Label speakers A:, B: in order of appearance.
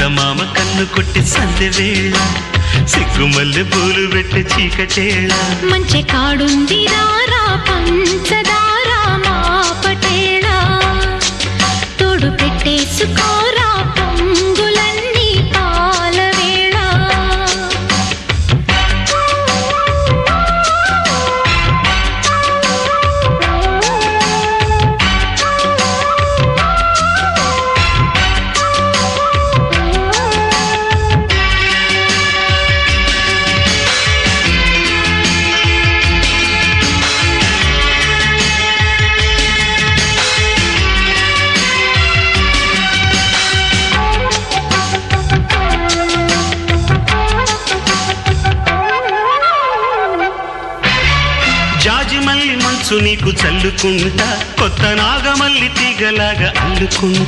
A: చందమామ కన్ను కొట్టి సందె వేళ సిగ్గుమల్లె పూలు పెట్టి చీకటేళ
B: మంచి కాడుంది రారా పంచదారా మా పటేళ తోడు పెట్టేసుకోరా పొంగులన్నీ పాల వేళ
A: జాజిమల్లి మంచు నీకు చల్లుకుంటా కొత్త నాగమల్లి తీగలాగా అల్లుకుంటా